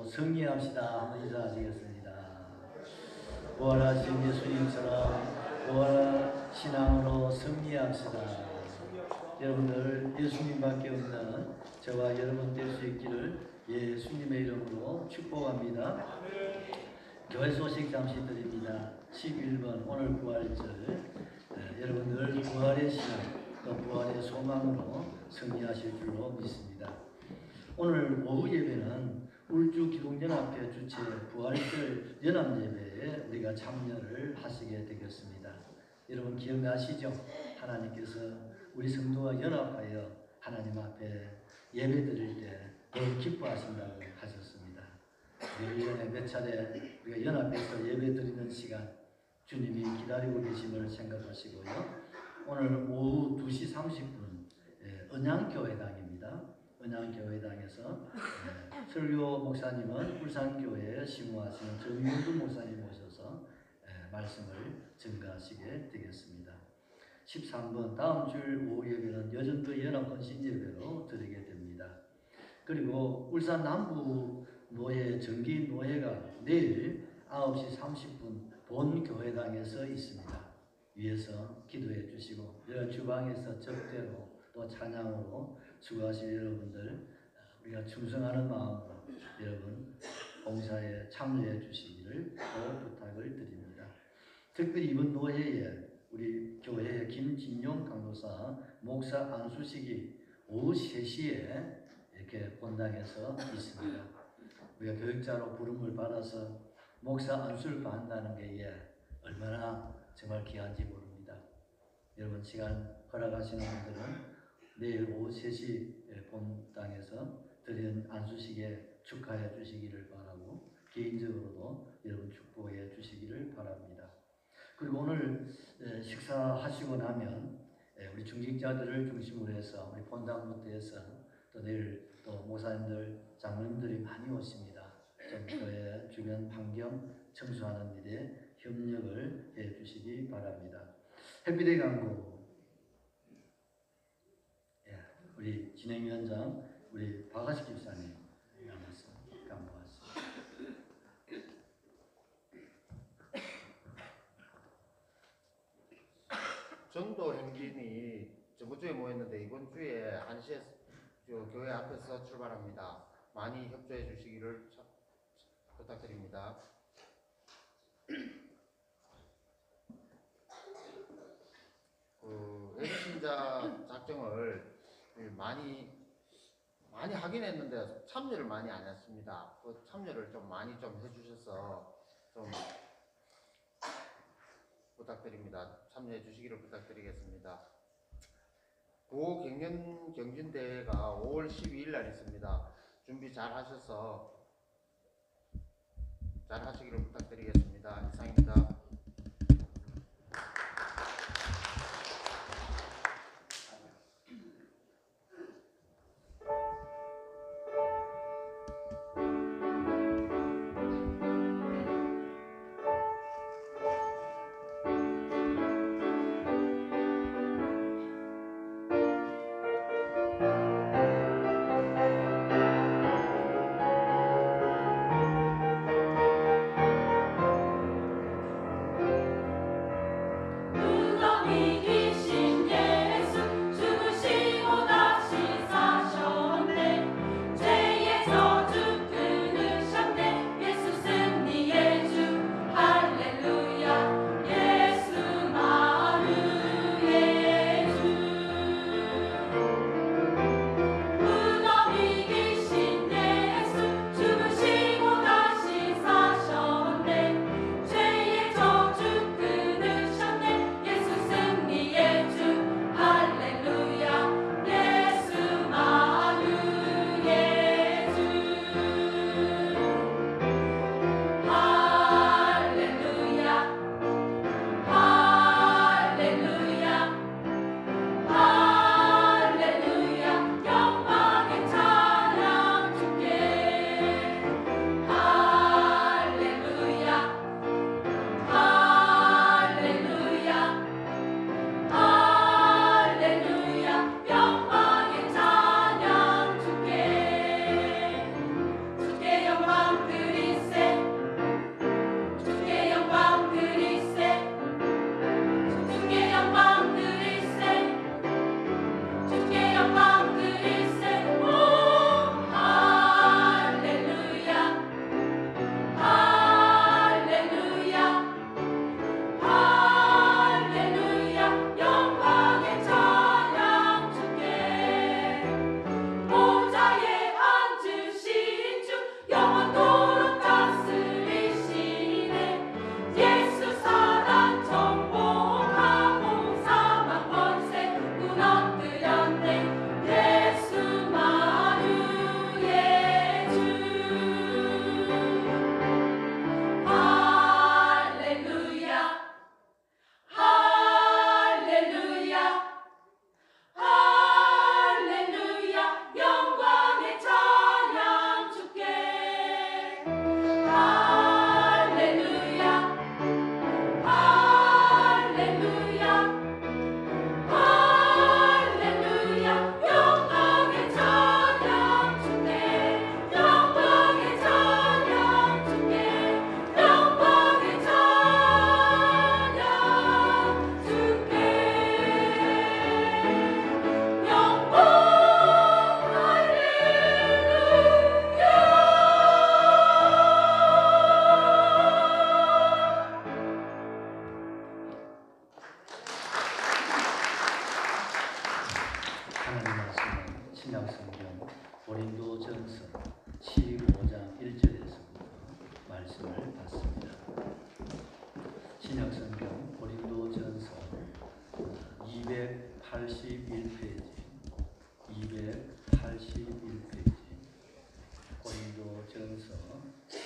승리합시다. 한번 인사드리겠습니다. 부활하신 예수님처럼 부활한 신앙으로 승리합시다. 여러분들 예수님밖에 없는 저와 여러분 될 수 있기를 예수님의 이름으로 축복합니다. 교회 소식 잠시 드립니다. 11번 오늘 부활절 여러분들 부활의 신앙 또 부활의 소망으로 승리하실 줄로 믿습니다. 오늘 오후 예배는 울주기독연합회 주최 부활절 연합예배에 우리가 참여를 하시게 되겠습니다. 여러분 기억나시죠? 하나님께서 우리 성도와 연합하여 하나님 앞에 예배 드릴 때 너무 기뻐하신다고 하셨습니다. 1년에 몇 차례 우리가 연합해서 예배 드리는 시간 주님이 기다리고 계심을 생각하시고요. 오늘 오후 2시 30분 언양교회당입니다. 언양교회당에서 설교 목사님은 울산교회에 심호하시는 정윤두 목사님 모셔서 말씀을 증가하시게 되겠습니다. 13번 다음 주 오후 예배는 여전도 연합헌신 예배로 드리게 됩니다. 그리고 울산 남부 노예 정기 노예가 내일 9시 30분 본 교회당에서 있습니다. 위에서 기도해 주시고 주방에서 접대로 또 찬양으로 수고하실 여러분들 우리가 충성하는 마음으로 여러분 봉사에 참여해 주시기를 또 부탁을 드립니다. 특별히 이번 노예에 우리 교회의 김진용 강도사 목사 안수식이 오후 3시에 이렇게 본당에서 있습니다. 우리가 교육자로 부름을 받아서 목사 안수를 받는다는 게 얼마나 정말 귀한지 모릅니다. 여러분 시간 허락하시는 분들은 내일 오후 3시 본당에서 드린 안수식에 축하해 주시기를 바라고 개인적으로도 여러분 축복해 주시기를 바랍니다. 그리고 오늘 식사하시고 나면 우리 중직자들을 중심으로 해서 우리 본당부터 해서 또 내일 또 목사님들 장로님들이 많이 오십니다. 좀 교회 주변 환경 청소하는 일에 협력을 해 주시기 바랍니다. 해피데이 광고 우리 진행위원장 우리 박하식 집사님 남아서 간구하십니다. 전도 행진이 저번 주에 모였는데 이번 주에 1시에 교회 앞에서 출발합니다. 많이 협조해 주시기를 부탁드립니다. 애신자 작정을 많이 하긴 했는데 참여를 많이 안 했습니다. 그 참여를 좀 많이 좀 해주셔서 좀 부탁드립니다. 참여해 주시기를 부탁드리겠습니다. 9호 경연 경진대회가 5월 12일 날 있습니다. 준비 잘 하셔서 잘 하시기를 부탁드리겠습니다. 이상입니다.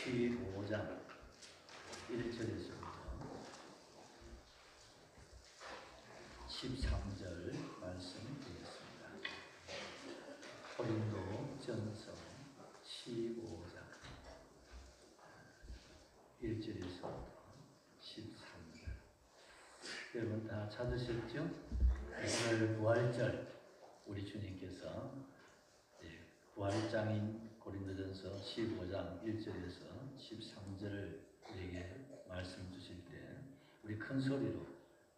15장 1절에서부터 13절 말씀 드리겠습니다. 고린도전서 15장 1절에서부터 13절. 여러분 다 찾으셨죠? 오늘 부활절 우리 주님께서 부활장인 고린도전서 15장 1절에서 13절을 우리에게 말씀 주실 때 우리 큰 소리로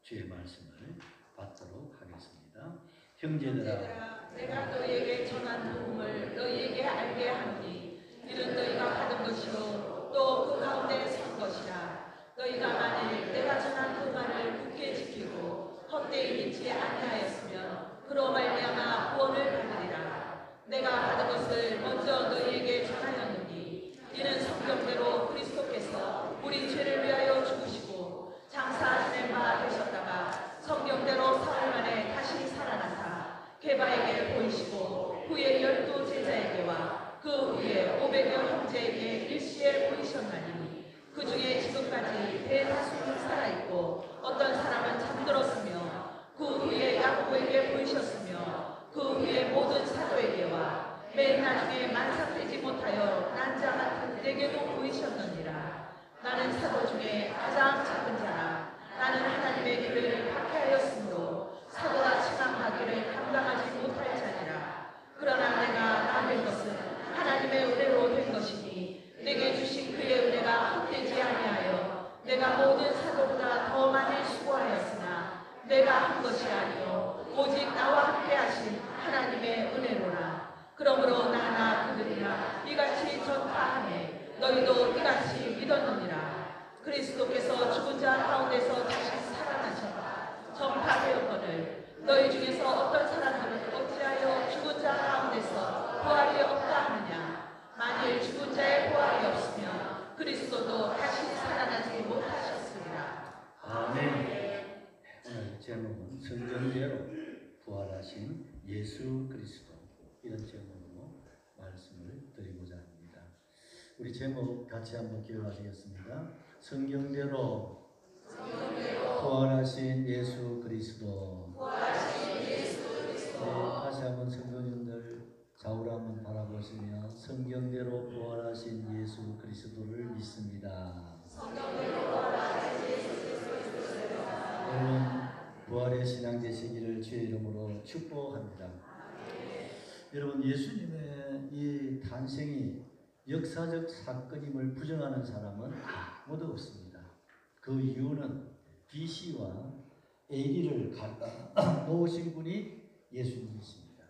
주의 말씀을 받도록 하겠습니다. 형제들아, 내가 너희에게 전한 복음을 너희에게 알게 하노니 이는 너희가 받은 것이요 또 그 가운데 선 것이라. 너희가 만일 내가 전한 그 말을 굳게 지키고 헛되이 믿지 아니하였으면 그로 말미암아 구원을 받으리라. 내가 받은 것을 먼저 너희에게 전하였노니 이는 성경대로 그리스도께서 우리 죄를 위하여 죽으시고 장사 지낸 바 되셨다가 성경대로 사흘 만에 다시 살아나사 게바에게 보이시고 후에 12 제자에게와 그 후에 500여 형제에게 일시에 보이셨나니 그 중에 지금까지 대다수는 살아있고 어떤 사람은 잠들었으며 그 후에 야고보에게 보이셨으며 그 후에 모든 사도에게와 맨 나중에 만삭되지 못하여 난자 같은 내게도 보이셨느니라. 나는 사도 중에 가장 작은 자라. 나는 하나님의 교회를 박해하였으므로 사도라 칭함하기를 감당하지 못할 자니라. 그러나 내가 나된 것은 하나님의 은혜로 된 것이니 내게 주신 그의 은혜가 헛되지 아니하여 내가 모든 사도보다 더 많이 수고하였으나 내가 한 것이 아니요 오직 나와 함께 하신 하나님의 은혜로라. 그러므로 나나 그들이나 이같이 전파하매 너희도 이같이 믿었느니라. 그리스도께서 죽은 자 가운데서 다시 살아나셨다. 전파되었거늘 너희 중에서 어떤 사람들은 어찌하여 죽은 자 가운데서 부활이 없다 하느냐. 만일 죽은 자의 부활이 없으면 그리스도도 다시 살아나지 못하셨으리라. 아멘. 오늘 제목은 성경대로 부활하신 예수 그리스도, 이런 제목으로 말씀을 드리고자 합니다. 우리 제목 같이 한번 기억하시겠습니다. 성경대로 부활하신 예수 그리스도. 다시 한번 성도님들 좌우로 한번 바라보시며 성경대로 부활하신 예수 그리스도를 믿습니다. 여러분 부활의 신앙 되시기를 주의 이름으로 축복합니다. 여러분 예수님의 이 탄생이 역사적 사건임을 부정하는 사람은 아무도 없습니다. 그 이유는 BC와 AD를 갖다 놓으신 분이 예수님이십니다.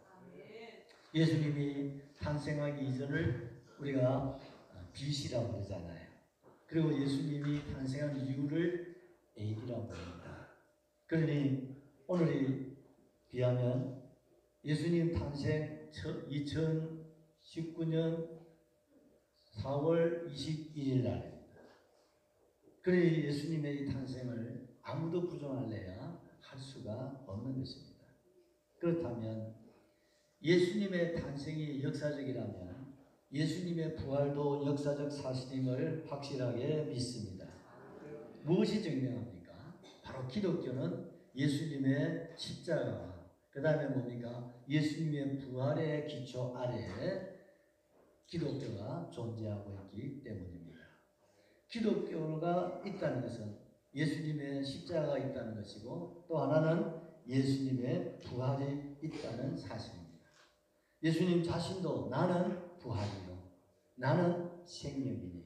예수님이 탄생하기 이전을 우리가 BC라고 그러잖아요. 그리고 예수님이 탄생한 이유를 AD라고 합니다. 그러니 오늘이 비하면 예수님 탄생 2019년 4월 21일 날입니다. 그러니 예수님의 이 탄생을 아무도 부정할래야 할 수가 없는 것입니다. 그렇다면 예수님의 탄생이 역사적이라면 예수님의 부활도 역사적 사실임을 확실하게 믿습니다. 무엇이 증명합니까? 바로 기독교는 예수님의 십자가와 그 다음에 뭡니까? 예수님의 부활의 기초 아래에 기독교가 존재하고 있기 때문입니다. 기독교가 있다는 것은 예수님의 십자가가 있다는 것이고 또 하나는 예수님의 부활이 있다는 사실입니다. 예수님 자신도 나는 부활이요 나는 생명이니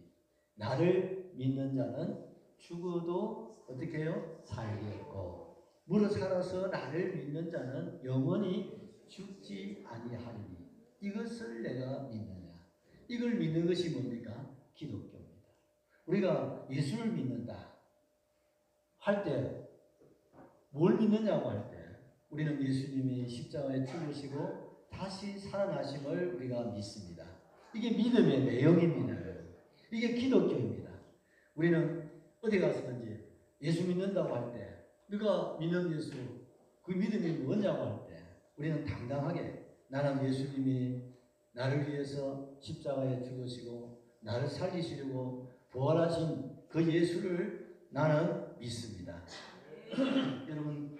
나를 믿는 자는 죽어도 어떻게 해요? 살겠고 무릇 살아서 나를 믿는 자는 영원히 죽지 아니하리니 이것을 내가 믿느냐. 이걸 믿는 것이 뭡니까? 기독교입니다. 우리가 예수를 믿는다 할 때 뭘 믿느냐고 할 때 우리는 예수님이 십자가에 죽으시고 다시 살아나심을 우리가 믿습니다. 이게 믿음의 내용입니다. 이게 기독교입니다. 우리는 어디 가서든지 예수 믿는다고 할 때 네가 믿는 예수 그 믿음이 뭐냐고 할 때 우리는 당당하게 나는 예수님이 나를 위해서 십자가에 죽으시고 나를 살리시려고 부활하신 그 예수를 나는 믿습니다. 여러분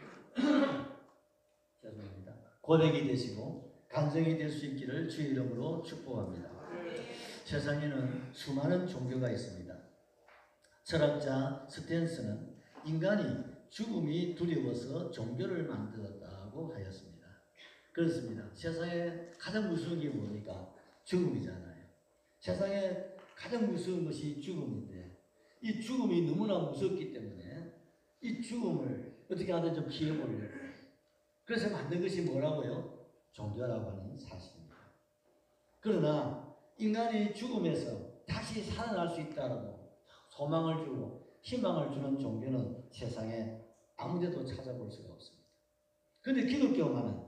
죄송합니다. 고백이 되시고 간증이 될 수 있기를 주의 이름으로 축복합니다. 세상에는 수많은 종교가 있습니다. 철학자 스탠스는 인간이 죽음이 두려워서 종교를 만들었다고 하였습니다. 그렇습니다. 세상에 가장 무서운 게 뭡니까? 죽음이잖아요. 세상에 가장 무서운 것이 죽음인데 이 죽음이 너무나 무섭기 때문에 이 죽음을 어떻게 하든 좀 피해보려고 그래서 만든 것이 뭐라고요? 종교라고 하는 사실입니다. 그러나 인간이 죽음에서 다시 살아날 수 있다고 소망을 주고 희망을 주는 종교는 세상에 아무데도 찾아볼 수가 없습니다. 그런데 기독교만은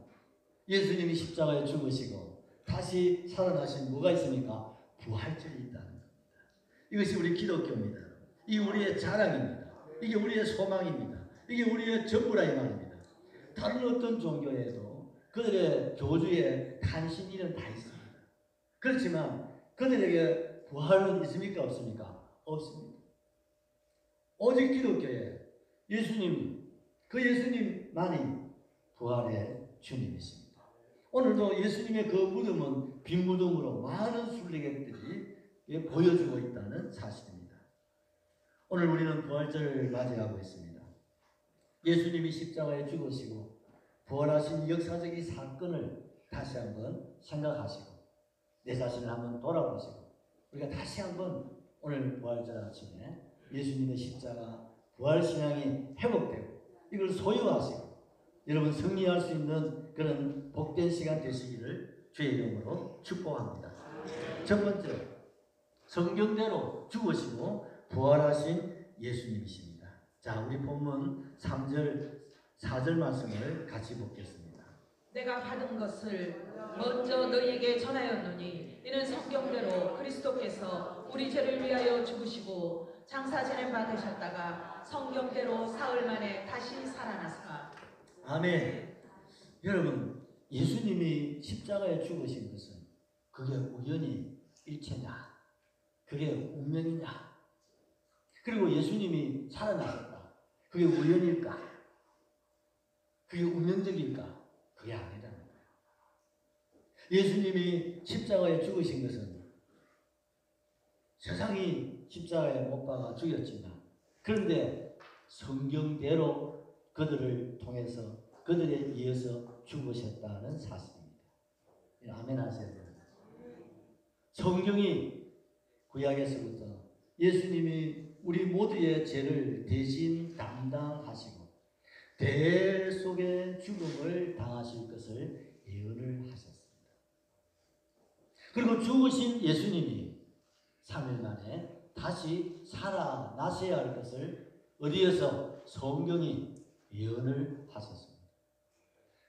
예수님이 십자가에 죽으시고 다시 살아나신 뭐가 있습니까? 부활절이 있다는 겁니다. 이것이 우리 기독교입니다. 이게 우리의 자랑입니다. 이게 우리의 소망입니다. 이게 우리의 전부라 이 말입니다. 다른 어떤 종교에도 그들의 교주의 탄신일은 다 있습니다. 그렇지만 그들에게 부활은 있습니까? 없습니까? 없습니다. 오직 기독교에 예수님, 그 예수님만이 부활의 주님이십니다. 오늘도 예수님의 그 무덤은 빈 무덤으로 많은 순례객들이 보여주고 있다는 사실입니다. 오늘 우리는 부활절을 맞이하고 있습니다. 예수님이 십자가에 죽으시고 부활하신 역사적인 사건을 다시 한번 생각하시고 내 자신을 한번 돌아보시고 우리가 다시 한번 오늘 부활절 아침에 예수님의 십자가 부활신앙이 회복되고 이걸 소유하시고 여러분 승리할 수 있는 그런 복된 시간 되시기를 주의 이름으로 축복합니다. 첫 번째, 성경대로 죽으시고 부활하신 예수님이십니다. 자, 우리 본문 3절, 4절 말씀을 같이 보겠습니다. 내가 받은 것을 먼저 너희에게 전하였노니 이는 성경대로 그리스도께서 우리 죄를 위하여 죽으시고 장사 지낸 바 되셨다가 성경대로 사흘 만에 다시 살아나사. 아멘. 여러분, 예수님이 십자가에 죽으신 것은 그게 우연히 일체냐? 그게 운명이냐? 그리고 예수님이 살아나셨다. 그게 우연일까? 그게 운명적일까? 그게 아니라는 거예요. 예수님이 십자가에 죽으신 것은 세상이 십자가에 못 박아 죽였지만 그런데 성경대로 그들을 통해서 그들에 의해서 죽으셨다는 사실입니다. 아멘 하셔야 됩니다. 성경이 구약에서부터 예수님이 우리 모두의 죄를 대신 담당하시고 대 속의 죽음을 당하실 것을 예언을 하셨습니다. 그리고 죽으신 예수님이 3일 만에 다시 살아나셔야 할 것을 어디에서 성경이 예언을 하셨습니다.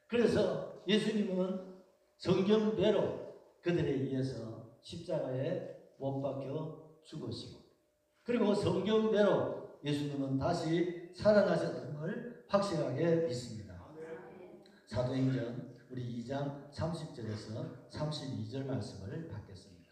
그래서 예수님은 성경대로 그들에 의해서 십자가에 못 박혀 죽으시고 그리고 성경대로 예수님은 다시 살아나셨던 걸 확실하게 믿습니다. 사도행전 우리 2장 30절에서 32절 말씀을 받겠습니다.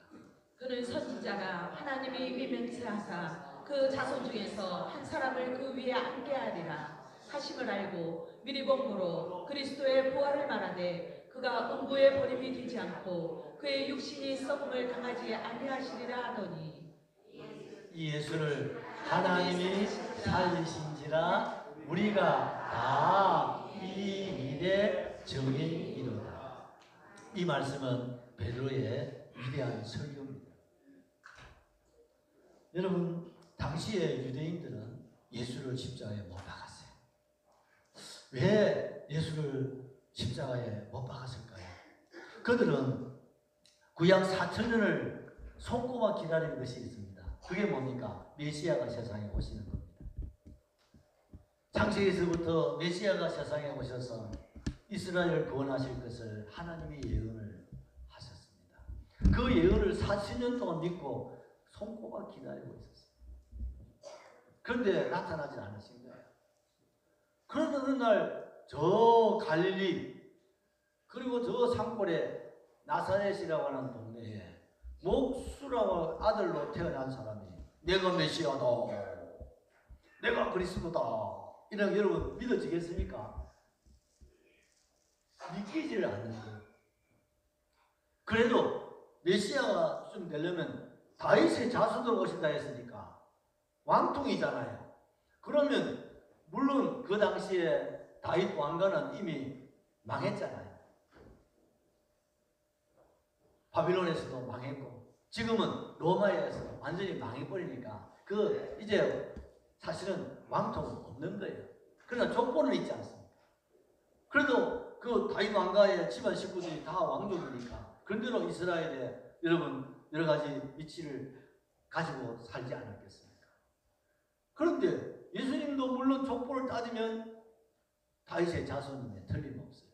그는 선지자가 하나님이 이미 맹세하사 그 자손 중에서 한 사람을 그 위에 앉게 하리라 하심을 알고 미리 본고로 그리스도의 부활을 말하되 그가 음부의 버림이 되지 않고 그의 육신이 썩음을 당하지 아니하시리라 하더니 이 예수를 하나님이 살리신지라 우리가 다 이 일에 증인이로다. 이 말씀은 베드로의 위대한 설교입니다. 여러분, 당시에 유대인들은 예수를 십자가에 못 박았어요. 왜 예수를 십자가에 못 박았을까요? 그들은 구약 4,000년을 손꼽아 기다리는 것이 있습니다. 그게 뭡니까? 메시아가 세상에 오시는 겁니다. 창세기에서부터 메시아가 세상에 오셔서 이스라엘을 구원하실 것을 하나님이 예언을 하셨습니다. 그 예언을 40년 동안 믿고 손꼽아 기다리고 있었어요. 그런데 나타나지 않으신 거예요. 그러던 어느 날 저 갈릴리 그리고 저 산골에 나사렛이라고 하는 동네에 목수라고 아들로 태어난 사람이 내가 메시아다, 내가 그리스도다, 이런 여러분 믿어지겠습니까? 믿기지를 않는 거예요. 그래도 메시아가 좀 되려면 다윗의 자손으로 오신다 했으니까 왕통이잖아요. 그러면 물론 그 당시에 다윗 왕가는 이미 망했잖아요. 바빌론에서도 망했고 지금은 로마에서 완전히 망해버리니까 그 이제 사실은 왕통은 없는 거예요. 그러나 족보는 있지 않습니까? 그래도 그 다윗 왕가의 집안 식구들이 다 왕족이니까 그런대로 이스라엘에 여러분 여러 가지 위치를 가지고 살지 않았겠습니까? 그런데 예수님도 물론 족보를 따지면 다윗의 자손인데 틀림없어요.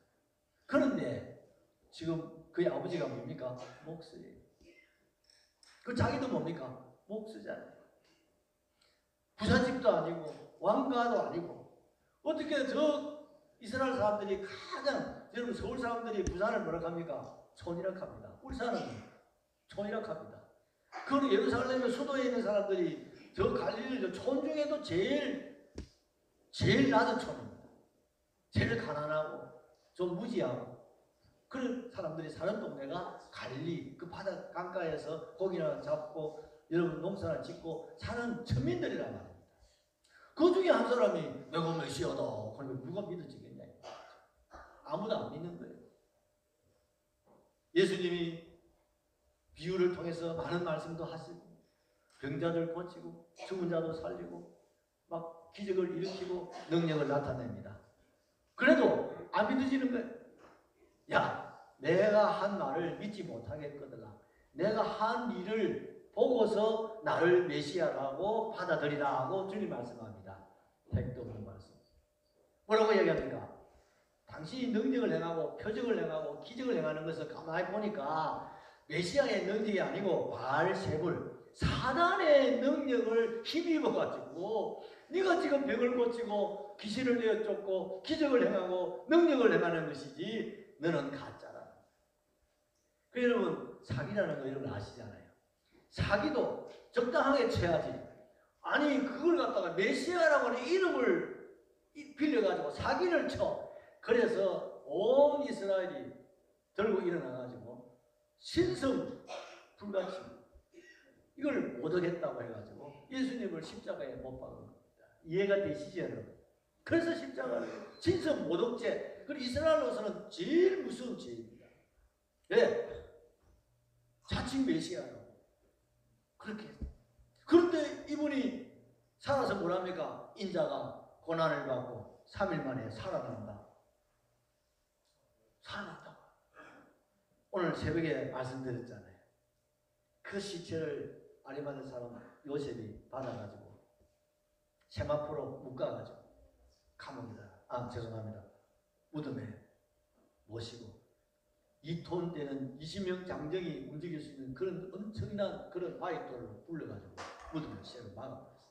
그런데 지금 그의 아버지가 뭡니까? 목수예요. 그 자기도 뭡니까? 목수잖아요. 부잣집도 아니고 왕가도 아니고 어떻게 저 이스라엘 사람들이 가장 여러분 서울 사람들이 부산을 뭐라 합니까? 촌이락합니다. 울산은 촌이락합니다. 그 예루살렘의 수도에 있는 사람들이 저 갈릴리 촌 중에도 제일 낮은 촌입니다. 제일 가난하고 좀 무지하고 그런 사람들이 사는 동네가 갈릴리 그 바다 강가에서 고기나 잡고 여러분 농사나 짓고 사는 천민들이란 말입니다. 그 중에 한 사람이 내가 메시아다. 그러면 누가 믿어지겠냐? 아무도 안 믿는 거예요. 예수님이 비유를 통해서 많은 말씀도 하시고 병자들 고치고 죽은 자도 살리고 막 기적을 일으키고 능력을 나타냅니다. 그래도 안 믿어지는 거예요. 야, 내가 한 말을 믿지 못하겠거들라. 내가 한 일을 보고서 나를 메시아라고 받아들이라 하고 주님 말씀합니다. 택도 없는 말씀. 뭐라고 얘기합니까? 당신이 능력을 행하고 표적을 행하고 기적을 행하는 것을 가만히 보니까 메시아의 능력이 아니고 바알세불 사단의 능력을 힘입어가지고 네가 지금 병을 고치고 귀신을 내어 쫓고 기적을 행하고 능력을 행하는 것이지 너는 가짜라. 그 여러분 사기라는 거 여러분 아시잖아요. 사기도 적당하게 쳐야지. 아니 그걸 갖다가 메시아라고 하는 이름을 빌려가지고 사기를 쳐. 그래서 온 이스라엘이 들고 일어나가지고 신성 불같이 이걸 못하겠다고 해가지고 예수님을 십자가에 못 박은 겁니다. 이해가 되시죠 여러분? 그래서 십자가는 신성 모독죄, 그리고 이스라엘로서는 제일 무서운 죄입니다. 왜? 자칭 메시아라고 그렇게 했어요. 그런데 이분이 살아서 뭐랍니까? 인자가 고난을 받고 3일 만에 살아난다. 살아났다고. 오늘 새벽에 말씀드렸잖아요. 그 시체를 아리마대 사람 요셉이 받아가지고 세마포로 묶어가지고 감옥에다 죄송합니다. 무덤에 모시고 2톤 되는 20명 장정이 움직일 수 있는 그런 엄청난 그런 바위돌로 불러가지고 무덤을 새로 막아버렸어요.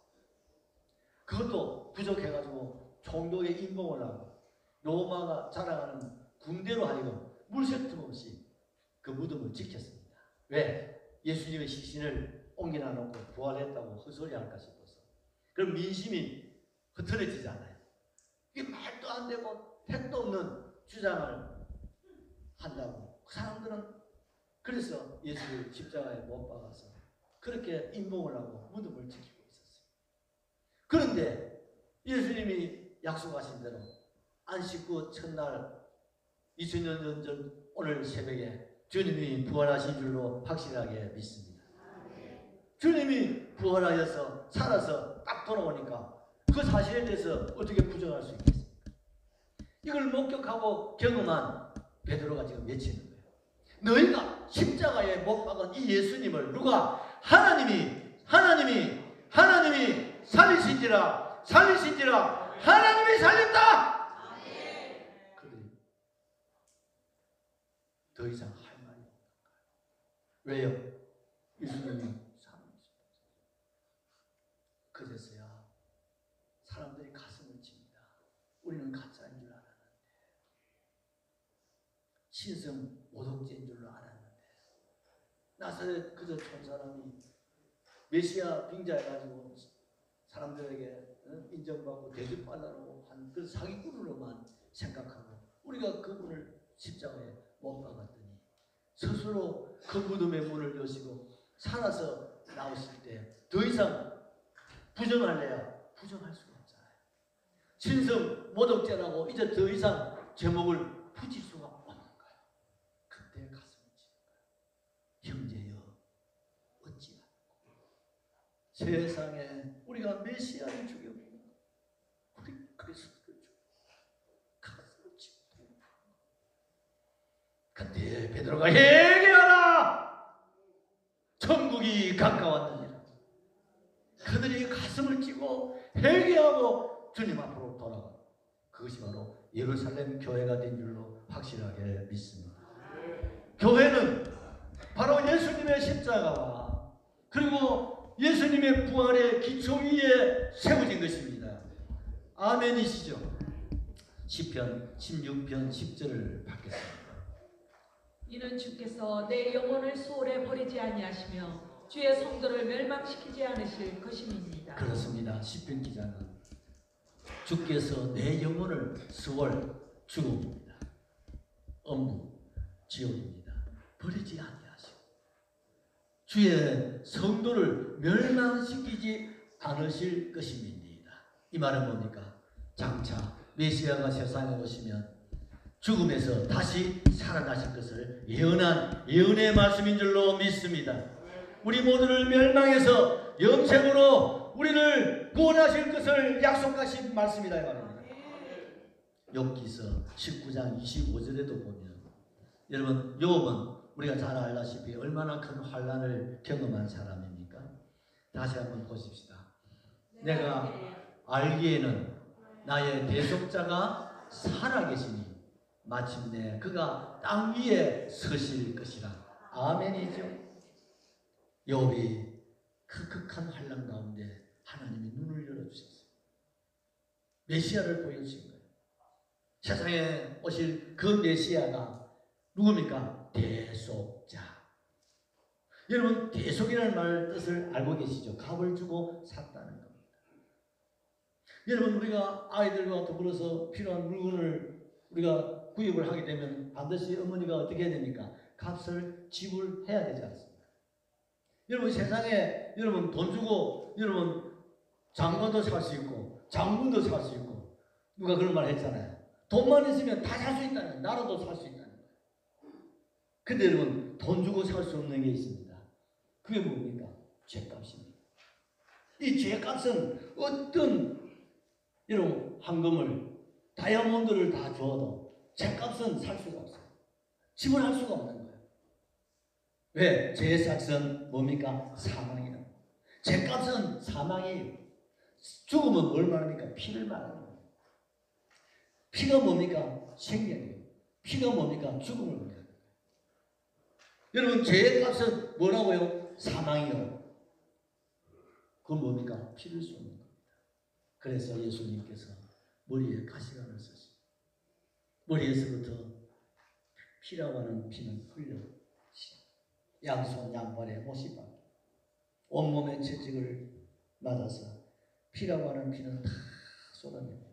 그것도 부족해가지고 총독의 임봉을 하고 로마가 자랑하는 군대로 하여금 물색 틈없이 그 무덤을 지켰습니다. 왜? 예수님의 시신을 옮겨놔 놓고 부활했다고 헛소리할까 싶어서. 그럼 민심이 흐트러지지 않아요. 이게 말도 안 되고 택도 없는 주장을 한다고. 그 사람들은 그래서 예수를 십자가에 못 박아서 그렇게 임봉을 하고 무덤을 지키고 있었어요. 그런데 예수님이 약속하신 대로 안식구 첫날 2000년 전 오늘 새벽에 주님이 부활하신 줄로 확실하게 믿습니다. 주님이 부활하여서 살아서 딱 돌아오니까 그 사실에 대해서 어떻게 부정할 수 있겠습니까? 이걸 목격하고 경험한 베드로가 지금 외치는 거예요. 너희가 십자가에 못 박은 이 예수님을 누가 하나님이 살리신지라 하나님이 살렸다. 그들이 더 이상 할 말이 없는 거예요. 왜요? 예수님이 살아계십니다. 그제서야 사람들이 가슴을 칩니다. 우리는 가짜인 줄 알았는데, 신성 모독죄인 줄로 알았는데 나사렛 그저 촌 사람이 메시아 빙자해가지고 사람들에게 인정받고 대접받으라고 한 그 사기꾼으로만 생각하고 우리가 그분을 십자가에 못 박았더니 스스로 그 무덤의 문을 여시고 살아서 나오실 때 더 이상 부정할래야 부정할 수가 없잖아요. 신성 모독죄라고 이제 더 이상 제목을 붙일 수가 없는 거예요. 그때 가슴을 치는 거예요. 형제여 어찌하고 세상에 우리가 메시아를 죽여버리는 우리 그리스도를 죽여 가슴을 치고 그때 베드로가 회개하라 천국이 가까웠느니라. 그들이 가슴을 찌고 회개하고 주님 앞으로 돌아가. 그것이 바로 예루살렘 교회가 된 줄로 확실하게 믿습니다. 교회는 바로 예수님의 십자가와 그리고 예수님의 부활의 기초 위에 세워진 것입니다. 아멘이시죠? 시편 16편 10절을 받겠습니다. 이는 주께서 내 영혼을 수월에 버리지 아니하시며 주의 성도를 멸망시키지 않으실 것임입니다. 그렇습니다. 시편 기자는 주께서 내 영혼을 수월 죽음입니다. 엄무 지옥입니다. 버리지 아니하시고 주의 성도를 멸망시키지 않으실 것임입니다. 이 말은 뭡니까? 장차 메시아가 세상에 오시면 죽음에서 다시 살아나실 것을 예언한 예언의 말씀인 줄로 믿습니다. 우리 모두를 멸망해서 영생으로 우리를 구원하실 것을 약속하신 말씀이다 이 말입니다. 욥기서 19장 25절에도 보면 여러분 욥은 우리가 잘 알다시피 얼마나 큰 환난을 경험한 사람입니까? 다시 한번 보십시다. 내가 알기에는 나의 대속자가 살아계시니 마침내 그가 땅 위에 서실 것이라. 아멘이죠. 욥이 그 극한 환난 가운데 하나님이 눈을 열어주셨어요. 메시아를 보여주신 거예요. 세상에 오실 그 메시아가 누굽니까? 대속자. 여러분 대속이라는 말 뜻을 알고 계시죠? 값을 주고 샀다는 겁니다. 여러분 우리가 아이들과 더불어서 필요한 물건을 우리가 구입을 하게 되면 반드시 어머니가 어떻게 해야 됩니까? 값을 지불해야 되지 않습니까? 여러분 세상에 여러분 돈 주고 여러분 장관도 살 수 있고 장군도 살 수 있고 누가 그런 말 했잖아요. 돈만 있으면 다 살 수 있다는 거예요. 나라도 살 수 있다는 거예요. 근데 여러분 돈 주고 살 수 없는 게 있습니다. 그게 뭡니까? 죄값입니다. 이 죄값은 어떤 여러분 황금을 다이아몬드를 다 주어도 죄값은 살 수가 없어요. 지불할 수가 없는 거예요. 왜? 죄값은 뭡니까? 사망이라고. 죄값은 사망이에요. 죽음은 뭘 말합니까? 피를 말하는 거예요. 피가 뭡니까? 생명이에요. 피가 뭡니까? 죽음을 말하는 거예요. 여러분 죄값은 뭐라고요? 사망이요. 그건 뭡니까? 피를 쏟는 겁니다. 그래서 예수님께서 머리에 가시관을 쓰시고 머리에서부터 피라고 하는 피는 흘려 양손 양발에 못이 박혀 온몸의 채찍을 맞아서 피라고 하는 피는 다 쏟아냅니다.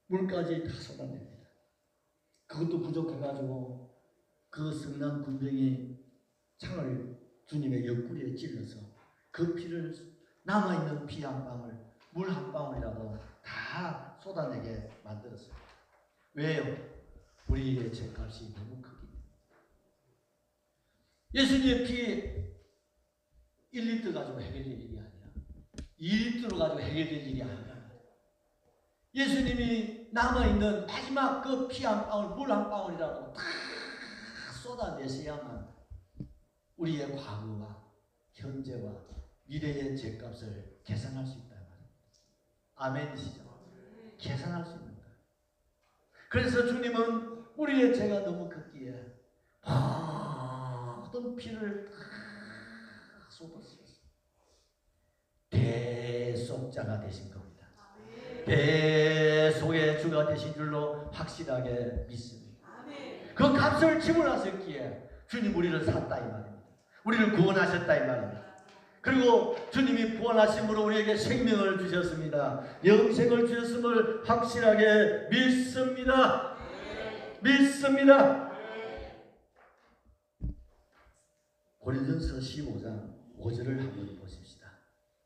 물까지 다 쏟아냅니다. 그것도 부족해가지고 그 성난 군병이 창을 주님의 옆구리에 찔러서 그 피를 남아있는 피 한 방울, 물 한 방울이라도 다 쏟아내게 만들었습니다. 왜요? 우리의 죄값이 너무 크기 때문에. 예수님의 피 1리터 가지고 해결될 일이 아니야. 2리터로 가지고 해결될 일이 아니야. 예수님이 남아있는 마지막 그 피 한 방울, 물 한 방울이라도 다 쏟아내셔야만 우리의 과거와 현재와 미래의 죄값을 계산할 수 있다 말입니다. 아멘이시죠? 계산할 수 있는 거예요. 그래서 주님은 우리의 죄가 너무 크기에 모든 피를 다 쏟았어요. 대속자가 되신 겁니다. 대속의 주가 되신 줄로 확실하게 믿습니다. 그 값을 지불하셨기에 주님 우리를 샀다 이 말입니다. 우리를 구원하셨다 이 말입니다. 그리고 주님이 부활하심으로 우리에게 생명을 주셨습니다. 영생을 주셨음을 확실하게 믿습니다. 믿습니다. 고린도전서 15장 5절을 한번 보십시다.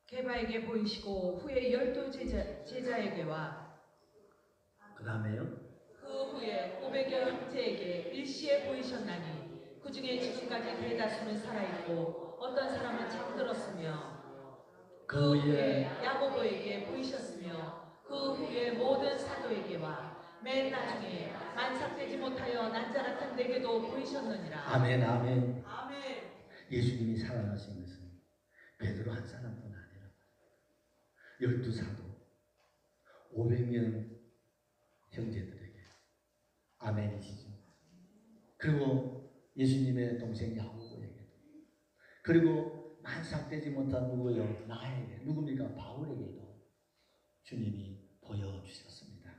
게바에게 보이시고 후에 12 제자에게와 그 다음에요. 그 후에 500여 형제에게 일시에 보이셨나니 그 중에 지금까지 대다수는 살아있고 어떤 사람은 잠들었으며 그 후에 야고보에게 보이셨으며 그 후에 모든 사도에게와 맨 나중에 만삭되지 못하여 난자 같은 내게도 보이셨느니라. 아멘 아멘. 아멘. 예수님이 살아나신 것은 베드로 한 사람뿐 아니라 12사도 500명 형제들에게 아멘이시죠. 그리고 예수님의 동생 야고보에게, 그리고 만삭되지 못한 누구요? 나에게, 누굽니까? 바울에게도 주님이 보여주셨습니다.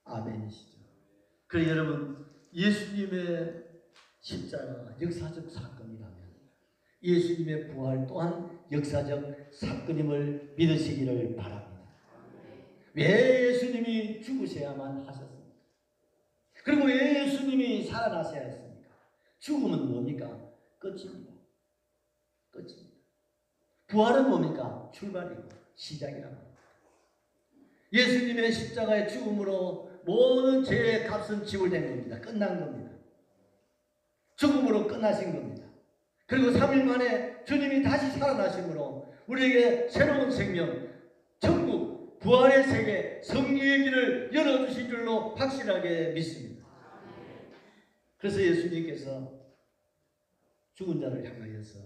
아멘이시죠. 그래 여러분, 예수님의 십자가가 역사적 사건이라면 예수님의 부활 또한 역사적 사건임을 믿으시기를 바랍니다. 왜 예수님이 죽으셔야만 하셨습니까? 그리고 왜 예수님이 살아나셔야 했습니까? 죽음은 뭡니까? 끝입니다. 끝입니다. 부활은 뭡니까? 출발이고 시작이라고 합니다. 예수님의 십자가의 죽음으로 모든 죄의 값은 지불된 겁니다. 끝난 겁니다. 죽음으로 끝나신 겁니다. 그리고 3일 만에 주님이 다시 살아나심으로 우리에게 새로운 생명, 천국, 부활의 세계, 승리의 길을 열어주신 줄로 확실하게 믿습니다. 그래서 예수님께서 죽은 자를 향하여서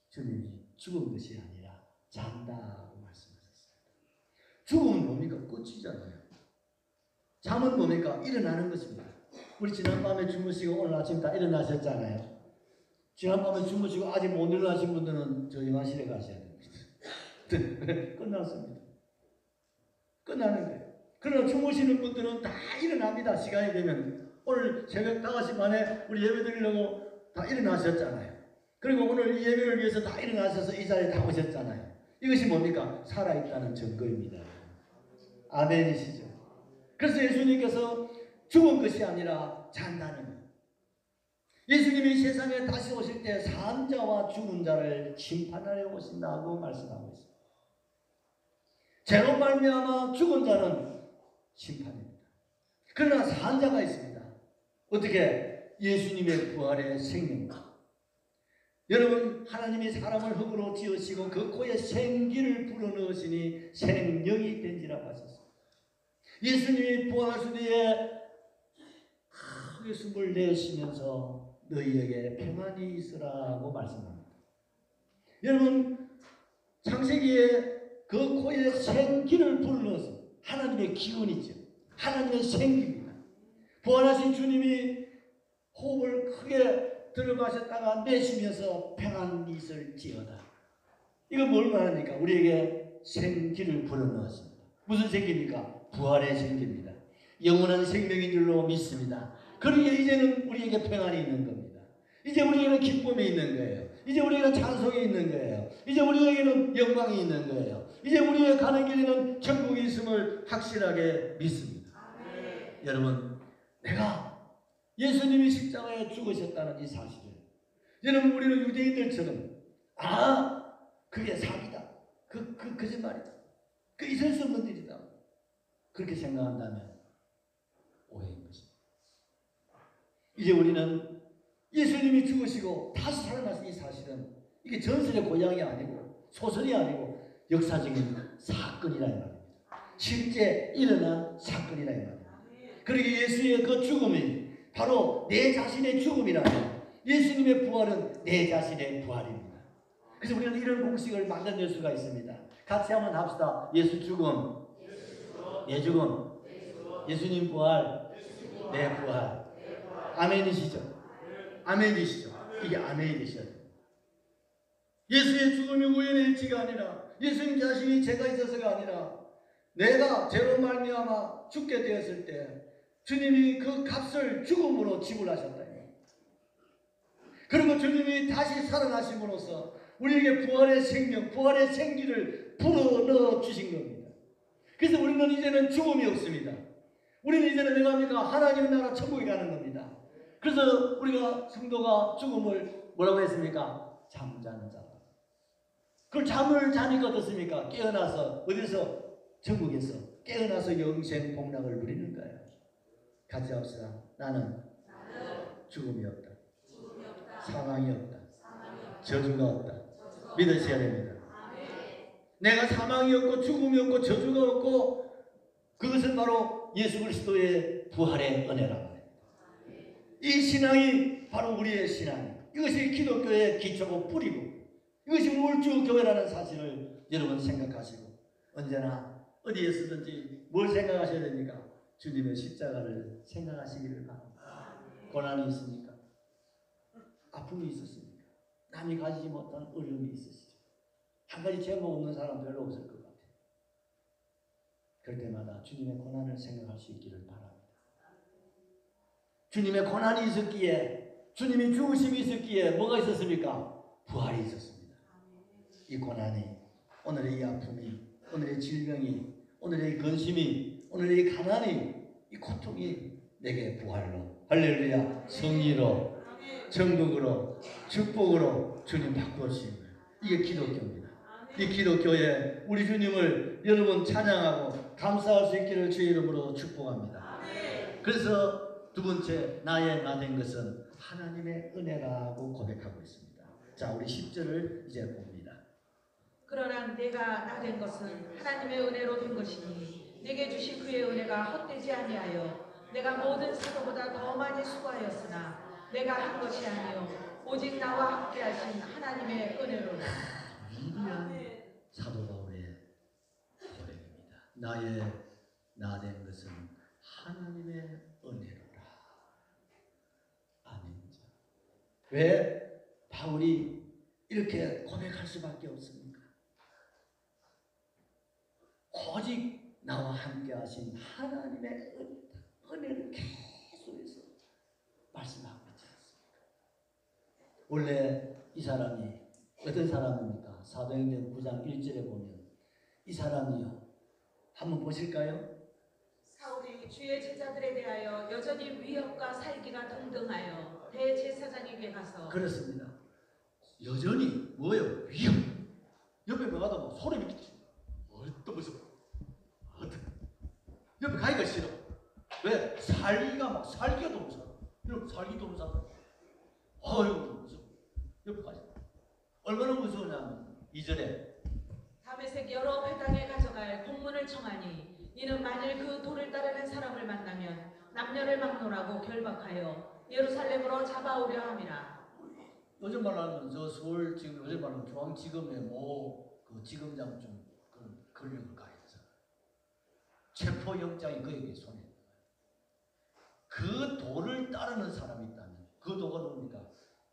주님이 죽은 것이 아니라 잔다고 말씀하셨습니다. 죽음은 뭡니까? 끝이잖아요. 잠은 뭡니까? 일어나는 것입니다. 우리 지난밤에 주무시고 오늘 아침 다 일어나셨잖아요. 지난밤에 주무시고 아직 못 일어나신 분들은 저 영화실에 가셔야 됩니다. 끝났습니다. 끝나는 거예요. 그러나 주무시는 분들은 다 일어납니다. 시간이 되면. 오늘 새벽 5시 반에 우리 예배 드리려고 다 일어나셨잖아요. 그리고 오늘 이 예배를 위해서 다 일어나셔서 이 자리에 다 오셨잖아요. 이것이 뭡니까? 살아있다는 증거입니다. 아멘이시죠. 그래서 예수님께서 죽은 것이 아니라 잔다는 거예요. 예수님이 세상에 다시 오실 때 산자와 죽은 자를 심판하려 오신다고 말씀하고 있습니다. 죄로 말미암아 죽은 자는 심판입니다. 그러나 산자가 있습니다. 어떻게? 예수님의 부활의 생명과 여러분, 하나님이 사람을 흙으로 지으시고 그 코에 생기를 불어넣으시니 생명이 된지라고 하셨습니다. 예수님이 부활하신 뒤에 크게 숨을 내쉬면서 너희에게 평안이 있으라고 말씀합니다. 여러분, 창세기에 그 코에 생기를 불어넣어서 하나님의 기운이죠. 하나님의 생기입니다. 부활하신 주님이 호흡을 크게 들어마셨다가 내쉬면서 평안이 있을지어다. 이건 뭘 말합니까? 우리에게 생기를 불어넣었습니다. 무슨 생기입니까? 부활의 생기입니다. 영원한 생명인 줄로 믿습니다. 그러기에 이제는 우리에게 평안이 있는 겁니다. 이제 우리에게는 기쁨이 있는 거예요. 이제 우리에게는 찬송이 있는 거예요. 이제 우리에게는 영광이 있는 거예요. 이제 우리의 가는 길에는 천국이 있음을 확실하게 믿습니다. 여러분, 내가 예수님이 십자가에 죽으셨다는 이 사실을, 여러분, 우리는 유대인들처럼 그게 사기다, 거짓말이다, 그 있을 수 없는 일이다, 그렇게 생각한다면 오해인 것입니다. 이제 우리는 예수님이 죽으시고 다시 살아나신 이 사실은 이게 전설의 고향이 아니고 소설이 아니고 역사적인 사건이라 이 말입니다. 실제 일어난 사건이라 이 말입니다. 그러기에 예수의 그 죽음이 바로 내 자신의 죽음이라면 예수님의 부활은 내 자신의 부활입니다. 그래서 우리는 이런 공식을 만들어낼 수가 있습니다. 같이 한번 합시다. 예수 죽음, 내 죽음, 예수님 부활, 내 부활. 아멘이시죠? 아멘이시죠? 이게 아멘이 되셔야 돼요. 예수의 죽음이 우연의 일치가 아니라 예수님 자신이 죄가 있어서가 아니라 내가 죄로 말미암아 죽게 되었을 때 주님이 그 값을 죽음으로 지불하셨다. 그리고 주님이 다시 살아나심으로써 우리에게 부활의 생명, 부활의 생기를 불어넣어 주신 겁니다. 그래서 우리는 이제는 죽음이 없습니다. 우리는 이제는 내가 합니까? 하나님의 나라 천국에 가는 겁니다. 그래서 우리가 성도가 죽음을 뭐라고 했습니까? 잠자는 자. 그걸 잠을 자니까 어떻습니까? 깨어나서 어디서? 천국에서 깨어나서 영생 복락을 누리는 거예요. 같이 합시다. 나는 죽음이 없다. 사망이 없다. 저주가 없다. 믿으셔야 됩니다. 내가 사망이 없고 죽음이 없고 저주가 없고 그것은 바로 예수 그리스도의 부활의 은혜라고 합니다. 이 신앙이 바로 우리의 신앙. 이것이 기독교의 기초고 뿌리고 이것이 울주교회라는 사실을 여러분 생각하시고 언제나 어디에 서든지 뭘 생각하셔야 됩니까? 주님의 십자가를 생각하시기를 바랍니다. 고난이 있습니까? 아픔이 있었습니까? 남이 가지지 못한 어려움이 있으시죠. 한 가지 제목 없는 사람 별로 없을 것 같아요. 그럴 때마다 주님의 고난을 생각할 수 있기를 바랍니다. 주님의 고난이 있었기에, 주님이 죽으심이 있었기에 뭐가 있었습니까? 부활이 있었습니다. 이 고난이, 오늘의 이 아픔이, 오늘의 질병이, 오늘의 이 근심이, 오늘의 이 가난이, 이 고통이 내게 부활로, 할렐루야, 승리로, 정복으로, 축복으로 주님 바꾸시는 거예요. 이게 기독교입니다. 이 기독교에 우리 주님을 여러분 찬양하고 감사할 수 있기를 주의 이름으로 축복합니다. 그래서 두 번째, 나의 나 된 것은 하나님의 은혜라고 고백하고 있습니다. 자, 우리 10절을 이제 봅니다. 그러나 내가 나 된 것은 하나님의 은혜로 된 것이니 내게 주신 그의 은혜가 헛되지 아니하여 내가 모든 사도보다 더 많이 수고하였으나 내가 한 것이 아니요 오직 나와 함께 하신 하나님의 은혜로라. 위대한 사도 바울의 고백입니다. 나의 나 된 것은 하나님의 은혜로라. 아멘. 왜 바울이 이렇게 고백할 수밖에 없습니까? 오직 나와 함께 하신 하나님의 은혜를 계속해서 말씀하고 있지 않습니까? 원래 이 사람이 어떤 사람입니까? 사도행전 9장 1절에 보면 이 사람이요, 한번 보실까요? 사울이 주의 제자들에 대하여 여전히 위협과 살기가 등등하여 대제사장에게 가서 그렇습니다. 여전히 뭐예요? 위협. 옆에 가다 뭐 소리 미치지. 또 무슨 옆에 가기가 싫어. 왜? 살기가 막 살기도 못 살아. 여러분 살기도 못 살아. 어이구 무서워. 옆에 가지. 얼마나 무서우냐면 2절에 다메섹 여러 회당에 가져갈 공문을 청하니 이는 만일 그 도를 따르는 사람을 만나면 남녀를 막론하고 결박하여 예루살렘으로 잡아오려 함이라. 요즘 말하면 저 서울 지금 요즘 말하면 중앙지검에 그 지검장 좀 그런 걸 가야 되잖아. 체포영장이 그에게 손에 있는 거야. 그 도를 따르는 사람이 있다면 그 도가 뭡니까?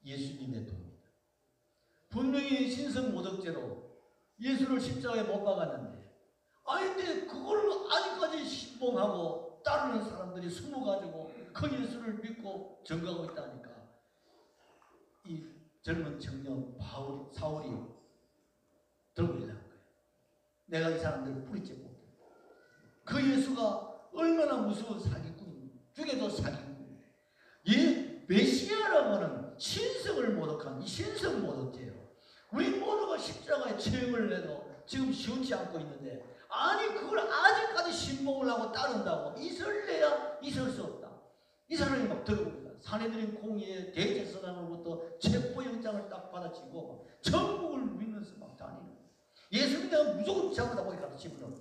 예수님의 도입니다. 분명히 신성모독죄로 예수를 십자가에 못 박았는데 근데 그걸 아직까지 신봉하고 따르는 사람들이 숨어가지고 그 예수를 믿고 전가하고 있다니까 이 젊은 청년 사울이 들고 일어난 거예요. 내가 이 사람들을 뿌리째 못해. 그 예수가 얼마나 무서운 사기꾼입니까? 죽여도 사기꾼. 메시아라고 하는 신성을 모독한 이 신성 모독죄예요. 우리 모두가 십자가에 체형을 내도 지금 시원치 않고 있는데 그걸 아직까지 신봉을 하고 따른다고 있을래야 있을 수 없다. 이 사람이 막 들어옵니다. 사내들인 공의의 대제사장으로부터 체포영장을 딱 받아치고 천국을 믿면서 막 다니는 거예요. 예수 믿다가 무조건 잡아다 보니까 집으로